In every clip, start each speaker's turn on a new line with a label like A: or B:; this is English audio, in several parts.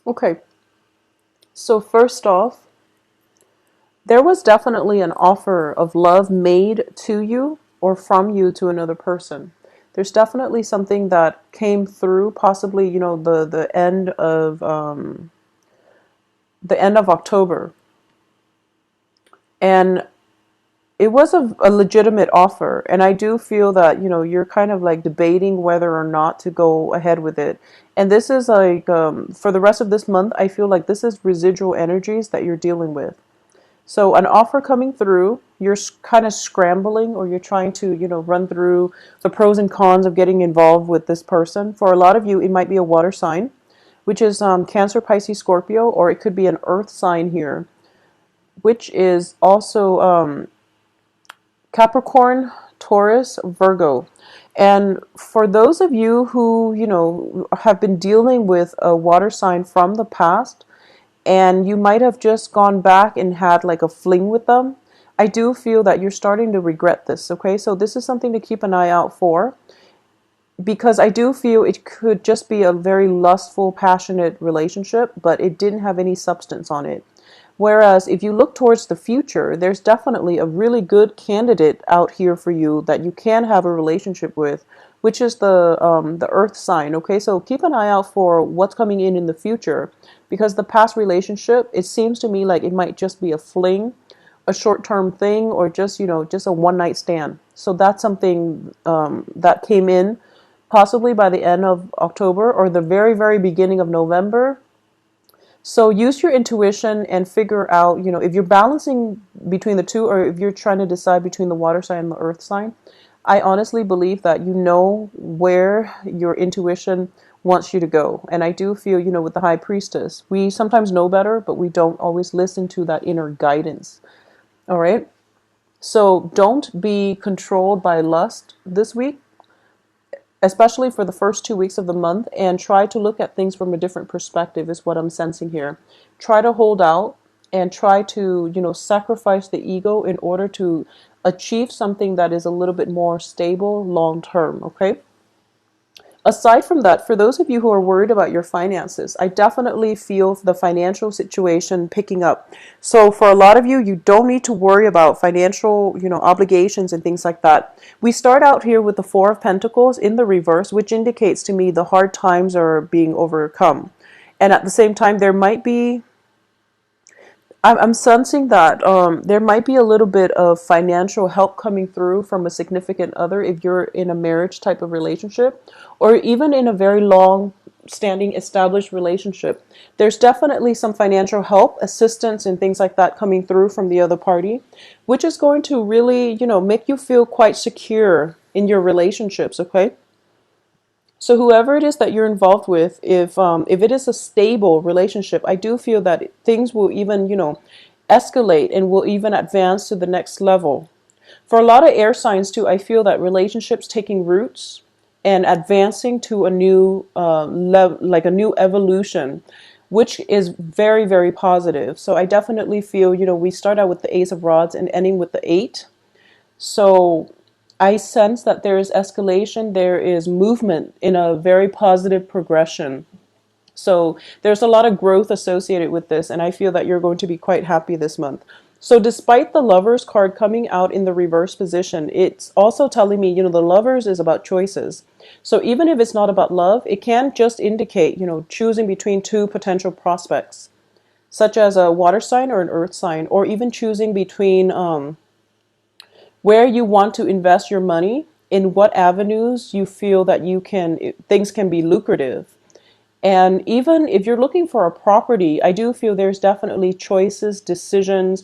A: Okay, so first off, there was definitely an offer of love made to you or from you to another person. There's definitely something that came through, possibly, the end of October. And it was a legitimate offer. And I do feel that, you're kind of like debating whether or not to go ahead with it. And this is like, for the rest of this month, I feel like this is residual energies that you're dealing with. So an offer coming through, you're kind of scrambling, or you're trying to, run through the pros and cons of getting involved with this person. For a lot of you, it might be a water sign, which is Cancer, Pisces, Scorpio, or it could be an earth sign here, which is also Capricorn, Taurus, Virgo. And for those of you who, have been dealing with a water sign from the past, and you might have just gone back and had like a fling with them, I do feel that you're starting to regret this, okay? So this is something to keep an eye out for, because I do feel it could just be a very lustful, passionate relationship, but it didn't have any substance on it. Whereas if you look towards the future, there's definitely a really good candidate out here for you that you can have a relationship with, which is the Earth sign. Okay, so keep an eye out for what's coming in the future, because the past relationship, it seems to me like it might just be a fling, a short-term thing, or just just a one-night stand. So that's something that came in possibly by the end of October or the very, very beginning of November. So use your intuition and figure out, if you're balancing between the two, or if you're trying to decide between the water sign and the earth sign. I honestly believe that you know where your intuition wants you to go. And I do feel, with the high priestess, we sometimes know better, but we don't always listen to that inner guidance. All right. So don't be controlled by lust this week, especially for the first 2 weeks of the month, and try to look at things from a different perspective is what I'm sensing here. Try to hold out and try to, sacrifice the ego in order to achieve something that is a little bit more stable long term, okay? Aside from that, for those of you who are worried about your finances, I definitely feel the financial situation picking up. So for a lot of you, you don't need to worry about financial, obligations and things like that. We start out here with the Four of Pentacles in the reverse, which indicates to me the hard times are being overcome. And at the same time, there might be I'm sensing that there might be a little bit of financial help coming through from a significant other if you're in a marriage type of relationship, or even in a very long standing established relationship. There's definitely some financial help, assistance, and things like that coming through from the other party, which is going to really, make you feel quite secure in your relationships, okay? So whoever it is that you're involved with, if it is a stable relationship, I do feel that things will even, escalate and will even advance to the next level. For a lot of air signs too, I feel that relationships taking roots and advancing to a new like a new evolution, which is very, very positive. So I definitely feel, we start out with the Ace of Rods and ending with the Eight. So I sense that there is escalation, there is movement in a very positive progression. So there's a lot of growth associated with this, and I feel that you're going to be quite happy this month. So despite the Lovers card coming out in the reverse position, it's also telling me, the Lovers is about choices. So even if it's not about love, it can just indicate, choosing between two potential prospects, such as a water sign or an earth sign, or even choosing between where you want to invest your money, in what avenues you feel that things can be lucrative. And even if you're looking for a property, I do feel there's definitely choices, decisions.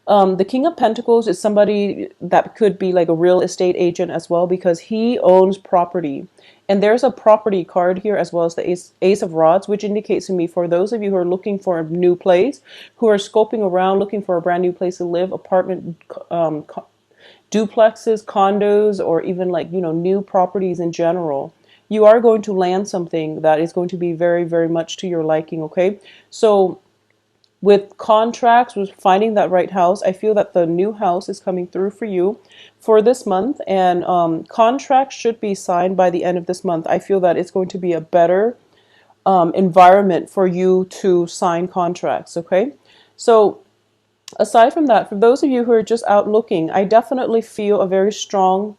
A: The King of Pentacles is somebody that could be like a real estate agent as well, because he owns property. And there's a property card here as well as the Ace of Rods, which indicates to me, for those of you who are looking for a new place, who are scoping around, looking for a brand new place to live, apartment, duplexes, condos, or even like, new properties in general, you are going to land something that is going to be very, very much to your liking, okay? So with contracts, with finding that right house, I feel that the new house is coming through for you for this month, and contracts should be signed by the end of this month. I feel that it's going to be a better environment for you to sign contracts. Okay, so aside from that, for those of you who are just out looking, I definitely feel a very strong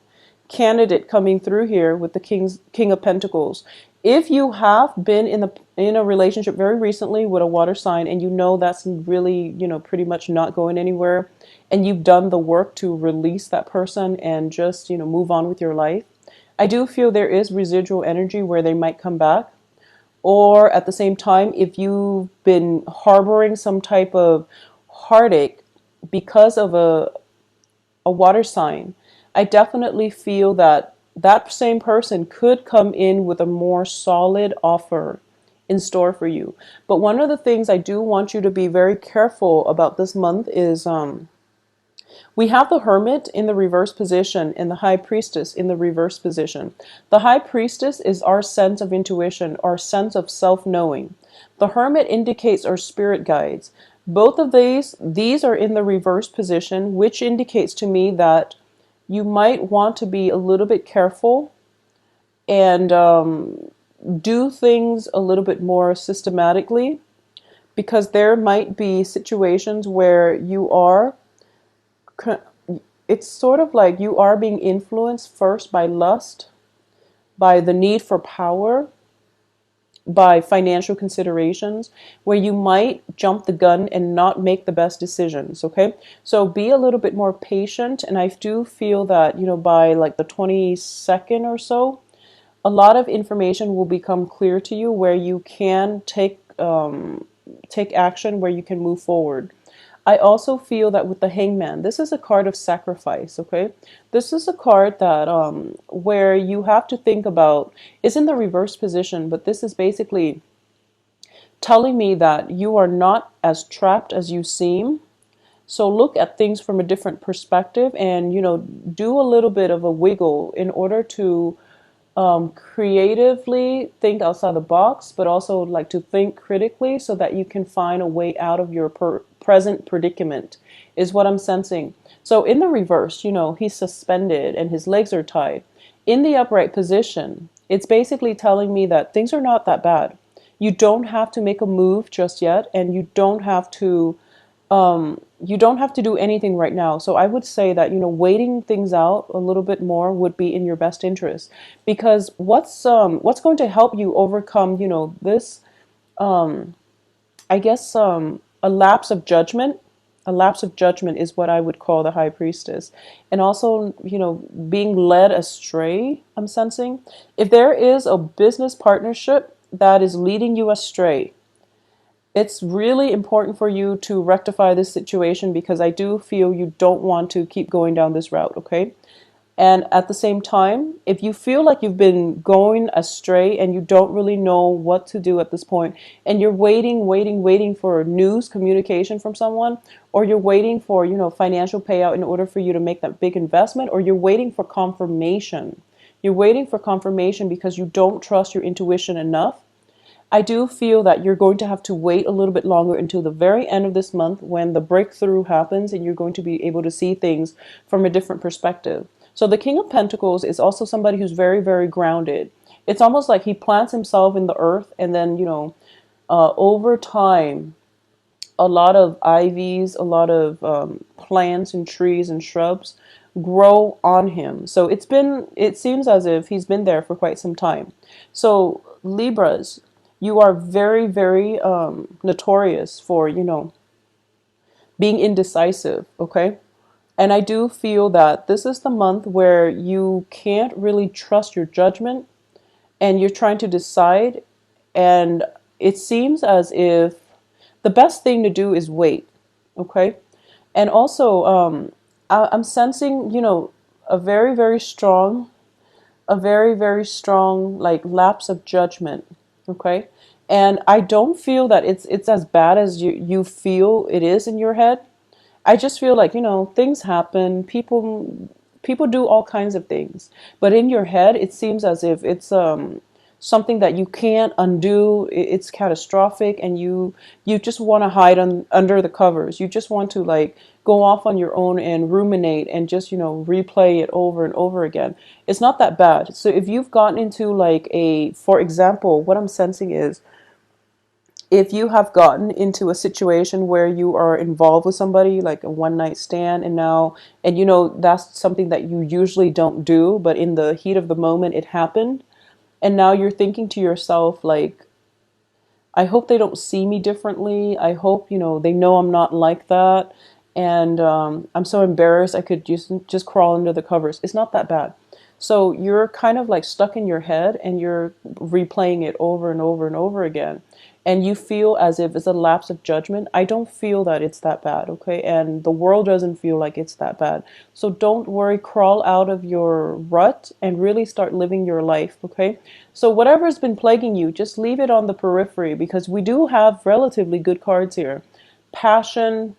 A: candidate coming through here with the King of Pentacles. If you have been in a relationship very recently with a water sign, and you know that's really, pretty much not going anywhere, and you've done the work to release that person and just, move on with your life, I do feel there is residual energy where they might come back. Or at the same time, if you've been harboring some type of heartache because of a water sign, I definitely feel that that same person could come in with a more solid offer in store for you. But one of the things I do want you to be very careful about this month is we have the Hermit in the reverse position and the High Priestess in the reverse position. The High Priestess is our sense of intuition, our sense of self-knowing. The Hermit indicates our spirit guides. Both of these are in the reverse position, which indicates to me that you might want to be a little bit careful and do things a little bit more systematically, because there might be situations where it's sort of like you are being influenced first by lust, by the need for power, by financial considerations, where you might jump the gun and not make the best decisions. Okay, so be a little bit more patient, and I do feel that, by like the 22nd or so, a lot of information will become clear to you where you can take action, where you can move forward. I also feel that with the Hangman, this is a card of sacrifice, okay? This is a card that where you have to think about, is in the reverse position, but this is basically telling me that you are not as trapped as you seem. So look at things from a different perspective and, do a little bit of a wiggle in order to creatively think outside the box, but also like to think critically so that you can find a way out of your present predicament, is what I'm sensing. So in the reverse, he's suspended and his legs are tied. In the upright position, it's basically telling me that things are not that bad. You don't have to make a move just yet, and you don't have to do anything right now. So I would say that, waiting things out a little bit more would be in your best interest, because what's going to help you overcome, this, I guess, a lapse of judgment. A lapse of judgment is what I would call the High Priestess. And also, being led astray, I'm sensing. If there is a business partnership that is leading you astray, it's really important for you to rectify this situation, because I do feel you don't want to keep going down this route, okay? And at the same time, if you feel like you've been going astray and you don't really know what to do at this point, and you're waiting for news, communication from someone, or you're waiting for, financial payout in order for you to make that big investment, or you're waiting for confirmation. You're waiting for confirmation because you don't trust your intuition enough. I do feel that you're going to have to wait a little bit longer until the very end of this month, when the breakthrough happens and you're going to be able to see things from a different perspective. So the King of Pentacles is also somebody who's very, very grounded. It's almost like he plants himself in the earth, and then, over time, a lot of ivies, a lot of plants and trees and shrubs grow on him. So it seems as if he's been there for quite some time. So Libras, you are very, very notorious for, being indecisive, okay? And I do feel that this is the month where you can't really trust your judgment, and you're trying to decide, and it seems as if the best thing to do is wait, okay? And also, I'm sensing, a very, very strong, like lapse of judgment. Okay. And I don't feel that it's as bad as you feel it is in your head. I just feel like, things happen. People do all kinds of things. But in your head, it seems as if it's something that you can't undo. It's catastrophic, and you just want to hide under the covers. You just want to like go off on your own and ruminate and just, replay it over and over again. It's not that bad. So if you've gotten into like for example, what I'm sensing is If you have gotten into a situation where you are involved with somebody, like a one night stand, and now, and you know, that's something that you usually don't do, but in the heat of the moment, it happened. And now you're thinking to yourself, like, I hope they don't see me differently. I hope, you know, they know I'm not like that. And I'm so embarrassed I could just crawl under the covers. It's not that bad. So you're kind of like stuck in your head and you're replaying it over and over and over again. And you feel as if it's a lapse of judgment. I don't feel that it's that bad, okay? And the world doesn't feel like it's that bad. So don't worry, crawl out of your rut and really start living your life, okay? So whatever's been plaguing you, just leave it on the periphery because we do have relatively good cards here. Passion,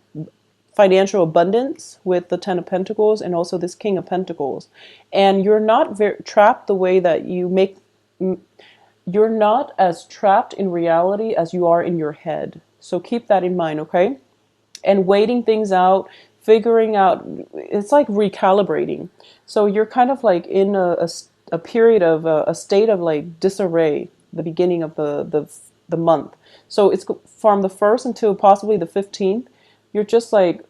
A: financial abundance with the Ten of Pentacles and also this King of Pentacles. And you're not trapped the way that you make, you're not as trapped in reality as you are in your head. So keep that in mind, okay? And waiting things out, figuring out, it's like recalibrating. So you're kind of like in a period of a state of like disarray, the beginning of the month. So it's from the 1st until possibly the 15th. You're just like,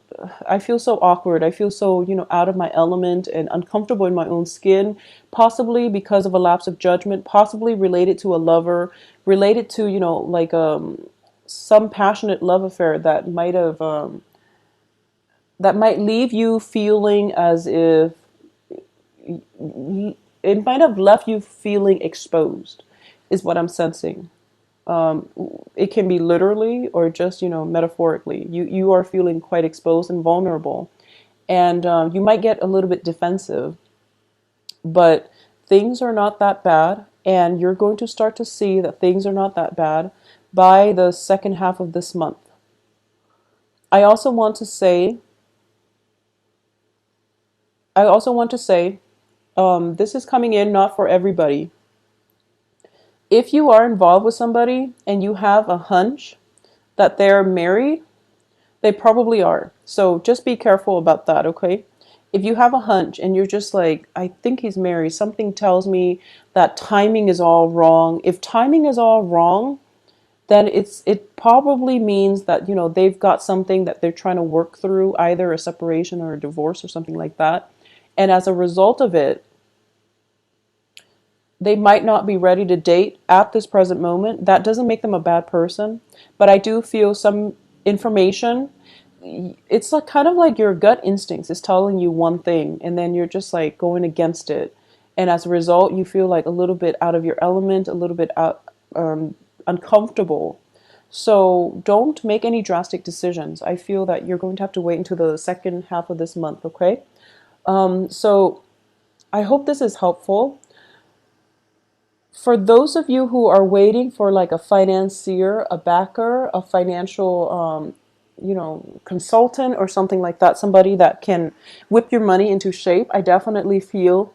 A: I feel so awkward. I feel so, you know, out of my element and uncomfortable in my own skin, possibly because of a lapse of judgment, possibly related to a lover, related to, you know, like some passionate love affair that might leave you feeling as if it might have left you feeling exposed, is what I'm sensing. It can be literally or just, you know, metaphorically. You are feeling quite exposed and vulnerable, and you might get a little bit defensive, but things are not that bad, and you're going to start to see that things are not that bad by the second half of this month. I also want to say, I also want to say, this is coming in not for everybody. If you are involved with somebody and you have a hunch that they're married, they probably are. So just be careful about that, okay? If you have a hunch and you're just like, I think he's married, something tells me that timing is all wrong. If timing is all wrong, then it probably means that, you know, they've got something that they're trying to work through, either a separation or a divorce or something like that. And as a result of it, they might not be ready to date at this present moment. That doesn't make them a bad person, but I do feel some information. It's like kind of like your gut instincts is telling you one thing, and then you're just like going against it, and as a result, you feel like a little bit out of your element, a little bit out, uncomfortable. So don't make any drastic decisions. I feel that you're going to have to wait until the second half of this month. Okay. So I hope this is helpful. For those of you who are waiting for like a financier, a backer, a financial, you know, consultant or something like that, somebody that can whip your money into shape, I definitely feel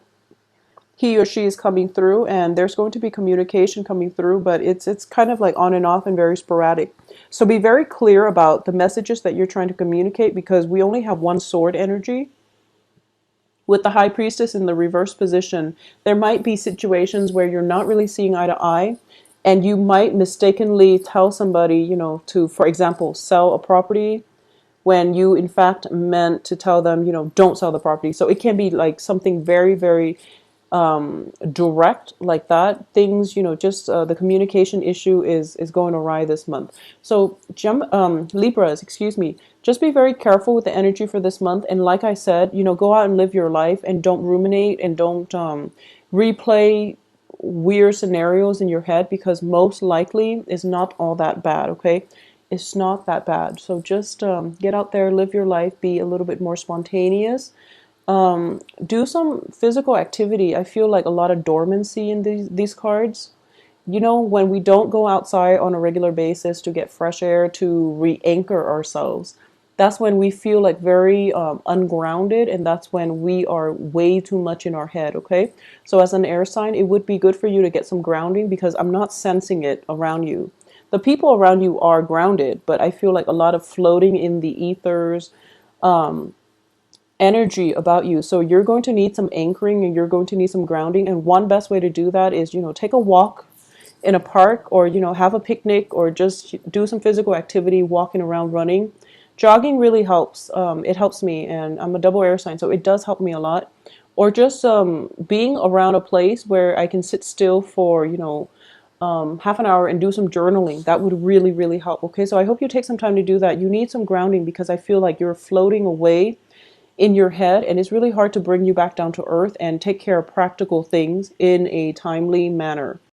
A: he or she is coming through, and there's going to be communication coming through, but it's kind of like on and off and very sporadic. So be very clear about the messages that you're trying to communicate, because we only have one sword energy. With the high priestess in the reverse position, there might be situations where you're not really seeing eye to eye, and you might mistakenly tell somebody, you know, to, for example, sell a property when you in fact meant to tell them, you know, don't sell the property. So it can be like something very, very direct like that. Things, you know, just the communication issue is going awry this month. So Libras, excuse me, just be very careful with the energy for this month. And like I said, you know, go out and live your life and don't ruminate and don't replay weird scenarios in your head, because most likely it's not all that bad. Okay, it's not that bad. So just get out there, live your life, be a little bit more spontaneous. Do some physical activity. I feel like a lot of dormancy in these cards. You know, when we don't go outside on a regular basis to get fresh air, to re-anchor ourselves, that's when we feel like very ungrounded, and that's when we are way too much in our head, okay? So as an air sign, it would be good for you to get some grounding, because I'm not sensing it around you. The people around you are grounded, but I feel like a lot of floating in the ethers, energy about you. So you're going to need some anchoring and you're going to need some grounding. And one best way to do that is, you know, take a walk in a park, or have a picnic, or just do some physical activity, walking around, running. Jogging really helps. It helps me, and I'm a double air sign, so it does help me a lot. Or just being around a place where I can sit still for half an hour and do some journaling. That would really, really help. Okay, so I hope you take some time to do that. You need some grounding because I feel like you're floating away in your head, and it's really hard to bring you back down to earth and take care of practical things in a timely manner.